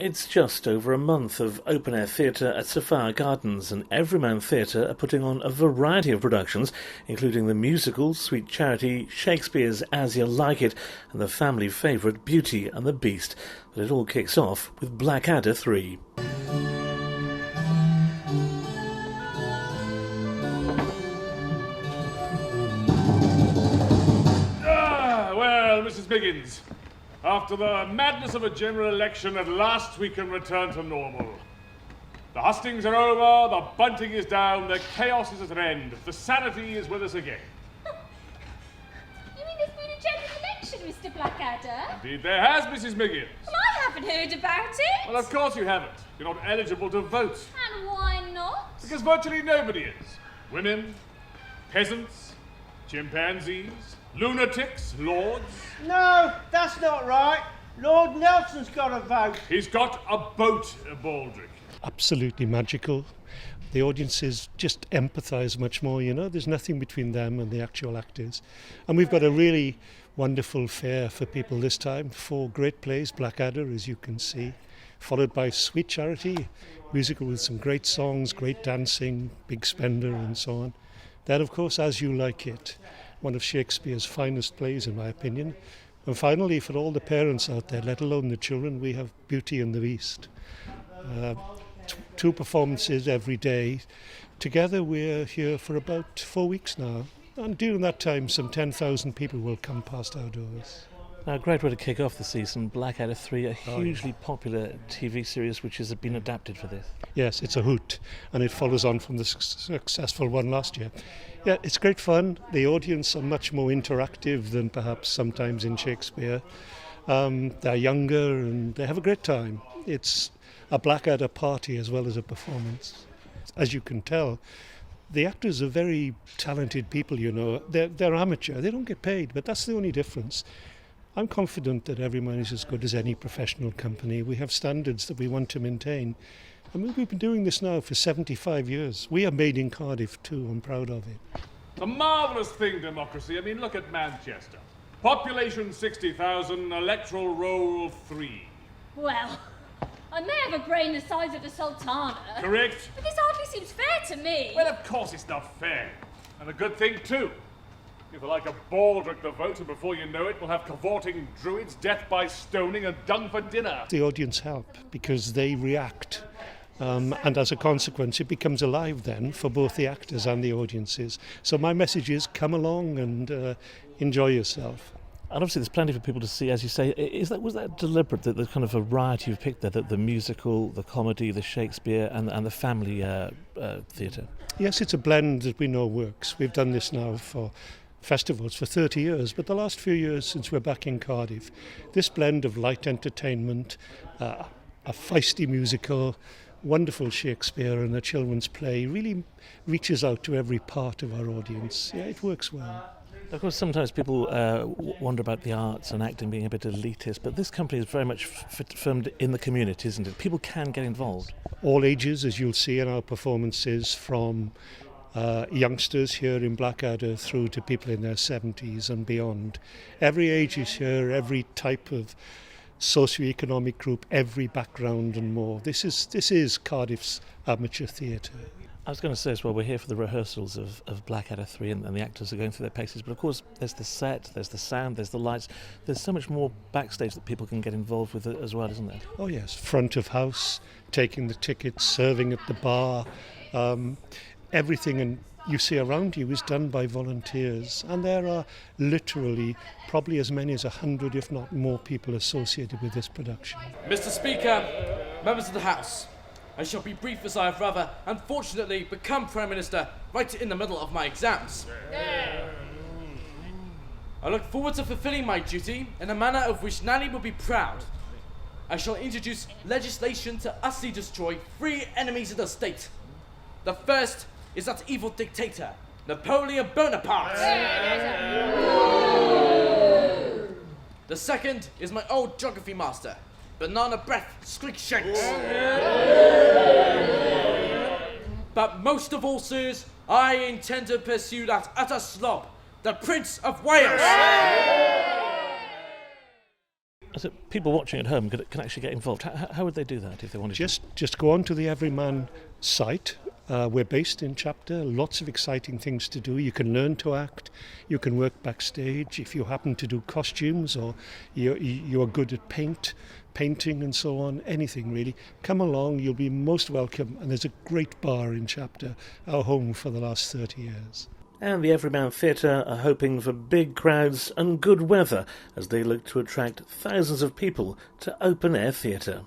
It's just over a month of open-air theatre at Sophia Gardens, and Everyman Theatre are putting on a variety of productions, including the musical Sweet Charity, Shakespeare's As You Like It, and the family favourite Beauty and the Beast. But it all kicks off with Blackadder Iii. Well, Mrs. Biggins, after the madness of a general election, at last we can return to normal. The hustings are over, the bunting is down, the chaos is at an end, the sanity is with us again. You mean there's been a general election, Mr. Blackadder? Indeed there has, Mrs. Biggins. Well, I haven't heard about it. Well, of course you haven't. You're not eligible to vote. And why not? Because virtually nobody is. Women, peasants, chimpanzees, lunatics, lords. No, that's not right. Lord Nelson's got a vote. He's got a boat, Baldrick. Absolutely magical. The audiences just empathise much more, you know. There's nothing between them and the actual actors. And we've got a really wonderful fare for people this time. 4 great plays, Blackadder, as you can see, followed by Sweet Charity, musical with some great songs, great dancing, Big Spender and so on. Then, of course, As You Like It, one of Shakespeare's finest plays, in my opinion. And finally, for all the parents out there, let alone the children, we have Beauty and the Beast. 2 performances every day. Together, we're here for about 4 weeks now. And during that time, some 10,000 people will come past our doors. Now, a great way to kick off the season, Blackadder Iii, a hugely popular TV series which has been adapted for this. Yes, it's a hoot, and it follows on from the successful one last year. Yeah, it's great fun. The audience are much more interactive than perhaps sometimes in Shakespeare. They're younger and they have a great time. It's a Blackadder party as well as a performance. As you can tell, the actors are very talented people, you know. They're amateur, they don't get paid, but that's the only difference. I'm confident that Everyman is as good as any professional company. We have standards that we want to maintain. I mean, we've been doing this now for 75 years. We are made in Cardiff too, I'm proud of it. It's a marvellous thing, democracy. I mean, look at Manchester. Population 60,000, electoral roll 3. Well, I may have a brain the size of the Sultana. Correct. But this hardly seems fair to me. Well, of course it's not fair. And a good thing, too. If you like a Baldrick the vote, and before you know it, we'll have cavorting druids, death by stoning, and dung for dinner. The audience help because they react. And as a consequence, it becomes alive then for both the actors and the audiences. So my message is come along and enjoy yourself. And obviously there's plenty for people to see, as you say. Was that deliberate, that the kind of variety you've picked there, that the musical, the comedy, the Shakespeare and the family theatre? Yes, it's a blend that we know works. We've done this now for festivals for 30 years, but the last few years since we're back in Cardiff, this blend of light entertainment, a feisty musical, wonderful Shakespeare and a children's play really reaches out to every part of our audience. Yeah, it works well. Of course, sometimes people wonder about the arts and acting being a bit elitist, but this company is very much filmed in the community, isn't it? People can get involved. All ages, as you'll see in our performances, from youngsters here in Blackadder through to people in their 70s and beyond. Every age is here, every type of socio-economic group, every background and more. This is Cardiff's amateur theatre. I was going to say as well, we're here for the rehearsals of Blackadder Iii and the actors are going through their paces, but of course there's the set, there's the sound, there's the lights, there's so much more backstage that people can get involved with as well, isn't there? Oh yes, front of house, taking the tickets, serving at the bar, everything and you see around you is done by volunteers, and there are literally probably as many as 100, if not more, people associated with this production. Mr. Speaker, members of the House, I shall be brief as I have rather unfortunately become Prime Minister right in the middle of my exams. I look forward to fulfilling my duty in a manner of which Nanny will be proud. I shall introduce legislation to utterly destroy 3 enemies of the state. The first is that evil dictator, Napoleon Bonaparte. The second is my old geography master, Banana Breath Squeakshanks. But most of all, sirs, I intend to pursue that utter slob, the Prince of Wales. So people watching at home can actually get involved. How would they do that if they wanted to? Just go on to the Everyman site. We're based in Chapter. Lots of exciting things to do. You can learn to act. You can work backstage. If you happen to do costumes or you're good at painting and so on, anything really, come along. You'll be most welcome. And there's a great bar in Chapter, our home for the last 30 years. And the Everyman Theatre are hoping for big crowds and good weather as they look to attract thousands of people to open-air theatre.